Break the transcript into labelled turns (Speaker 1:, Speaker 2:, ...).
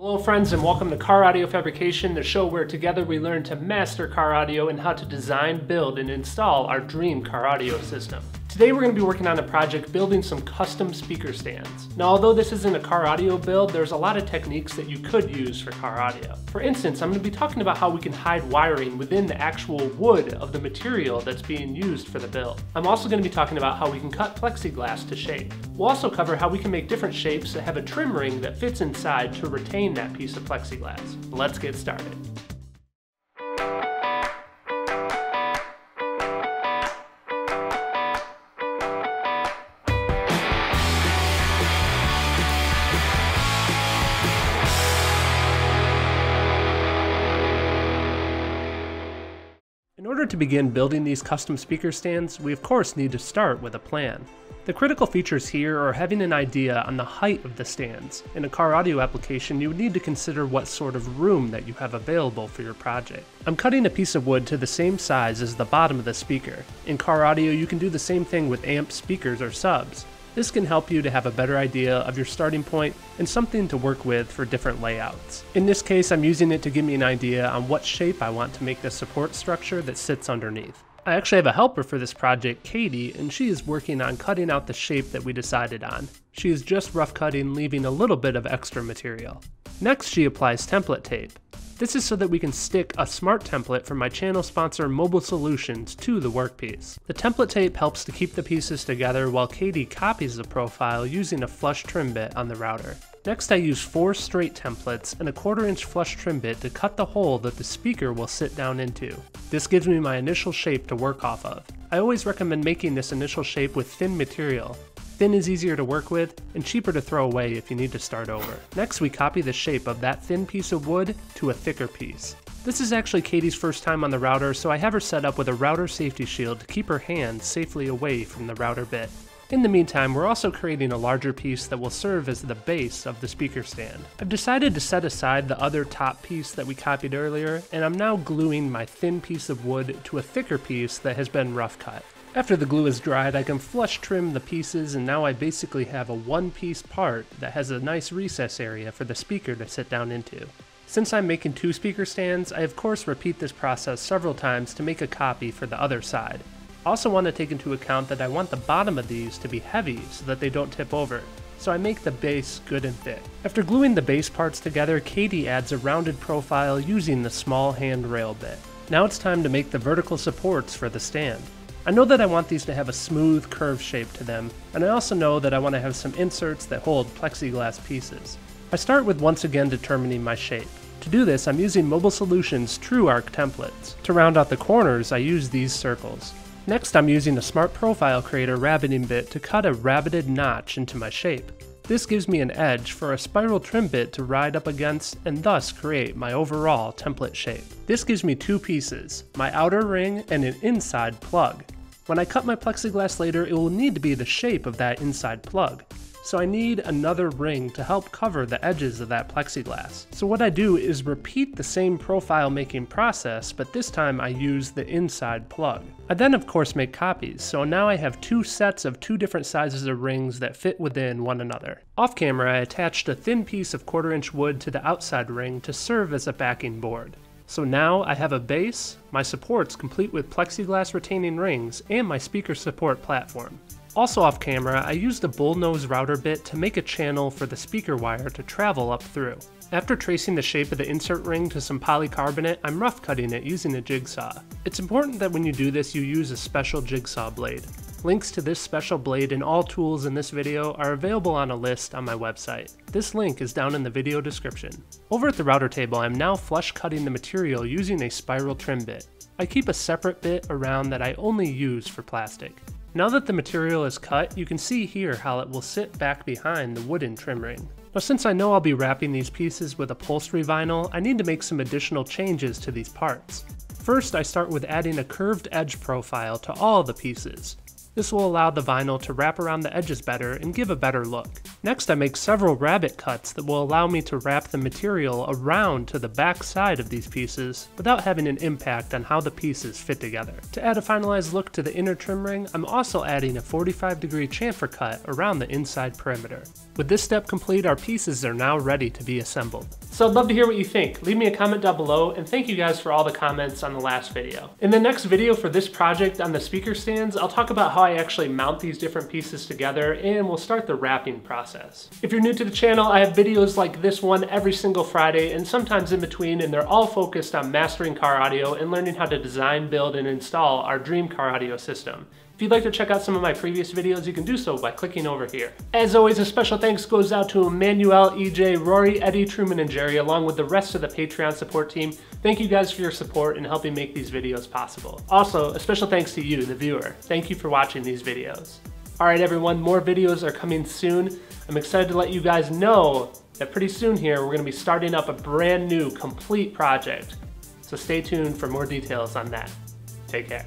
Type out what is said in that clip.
Speaker 1: Hello friends, and welcome to CarAudioFabrication, the show where together we learn to master car audio and how to design, build, and install our dream car audio system. Today we're going to be working on a project building some custom speaker stands. Now although this isn't a car audio build, there's a lot of techniques that you could use for car audio. For instance, I'm going to be talking about how we can hide wiring within the actual wood of the material that's being used for the build. I'm also going to be talking about how we can cut plexiglass to shape. We'll also cover how we can make different shapes that have a trim ring that fits inside to retain that piece of plexiglass. Let's get started. In order to begin building these custom speaker stands, we of course need to start with a plan. The critical features here are having an idea on the height of the stands. In a car audio application, you would need to consider what sort of room that you have available for your project. I'm cutting a piece of wood to the same size as the bottom of the speaker. In car audio, you can do the same thing with amp speakers or subs. This can help you to have a better idea of your starting point and something to work with for different layouts. In this case, I'm using it to give me an idea on what shape I want to make the support structure that sits underneath. I actually have a helper for this project, Katie, and she is working on cutting out the shape that we decided on. She is just rough cutting, leaving a little bit of extra material. Next, she applies template tape. This is so that we can stick a smart template from my channel sponsor Mobile Solutions to the workpiece. The template tape helps to keep the pieces together while Katie copies the profile using a flush trim bit on the router. Next, I use 4 straight templates and a 1/4-inch flush trim bit to cut the hole that the speaker will sit down into. This gives me my initial shape to work off of. I always recommend making this initial shape with thin material. Thin is easier to work with and cheaper to throw away if you need to start over. Next, we copy the shape of that thin piece of wood to a thicker piece. This is actually Katie's first time on the router, so I have her set up with a router safety shield to keep her hand safely away from the router bit. In the meantime, we're also creating a larger piece that will serve as the base of the speaker stand. I've decided to set aside the other top piece that we copied earlier, and I'm now gluing my thin piece of wood to a thicker piece that has been rough cut. After the glue is dried, I can flush trim the pieces, and now I basically have a one-piece part that has a nice recess area for the speaker to sit down into. Since I'm making 2 speaker stands, I of course repeat this process several times to make a copy for the other side. I also want to take into account that I want the bottom of these to be heavy so that they don't tip over, so I make the base good and thick. After gluing the base parts together, Katie adds a rounded profile using the small handrail bit. Now it's time to make the vertical supports for the stand. I know that I want these to have a smooth curve shape to them, and I also know that I want to have some inserts that hold plexiglass pieces. I start with once again determining my shape. To do this, I'm using Mobile Solutions True Arc templates. To round out the corners, I use these circles. Next, I'm using a Smart Profile Creator rabbeting bit to cut a rabbeted notch into my shape. This gives me an edge for a spiral trim bit to ride up against and thus create my overall template shape. This gives me 2 pieces, my outer ring and an inside plug. When I cut my plexiglass later, it will need to be the shape of that inside plug. So I need another ring to help cover the edges of that plexiglass. So what I do is repeat the same profile making process, but this time I use the inside plug. I then of course make copies, so now I have 2 sets of 2 different sizes of rings that fit within one another. Off camera, I attached a thin piece of 1/4-inch wood to the outside ring to serve as a backing board. So now I have a base, my supports complete with plexiglass retaining rings, and my speaker support platform. Also off camera, I used a bullnose router bit to make a channel for the speaker wire to travel up through. After tracing the shape of the insert ring to some polycarbonate, I'm rough cutting it using a jigsaw. It's important that when you do this, you use a special jigsaw blade. Links to this special blade and all tools in this video are available on a list on my website. This link is down in the video description. Over at the router table, I'm now flush cutting the material using a spiral trim bit. I keep a separate bit around that I only use for plastic. Now that the material is cut, you can see here how it will sit back behind the wooden trim ring. Now since I know I'll be wrapping these pieces with upholstery vinyl, I need to make some additional changes to these parts. First, I start with adding a curved edge profile to all the pieces. This will allow the vinyl to wrap around the edges better and give a better look. Next, I make several rabbet cuts that will allow me to wrap the material around to the back side of these pieces without having an impact on how the pieces fit together. To add a finalized look to the inner trim ring, I'm also adding a 45-degree chamfer cut around the inside perimeter. With this step complete, our pieces are now ready to be assembled. So I'd love to hear what you think. Leave me a comment down below, and thank you guys for all the comments on the last video. In the next video for this project on the speaker stands, I'll talk about how I actually mount these different pieces together, and we'll start the wrapping process. If you're new to the channel, I have videos like this one every single Friday and sometimes in between, and they're all focused on mastering car audio and learning how to design, build, and install our dream car audio system. If you'd like to check out some of my previous videos, you can do so by clicking over here. As always, a special thanks goes out to Emmanuel, EJ, Rory, Eddie, Truman, and Jerry, along with the rest of the Patreon support team. Thank you guys for your support in helping make these videos possible. Also, a special thanks to you, the viewer. Thank you for watching these videos. Alright everyone, more videos are coming soon. I'm excited to let you guys know that pretty soon here, we're going to be starting up a brand new, complete project. So stay tuned for more details on that. Take care.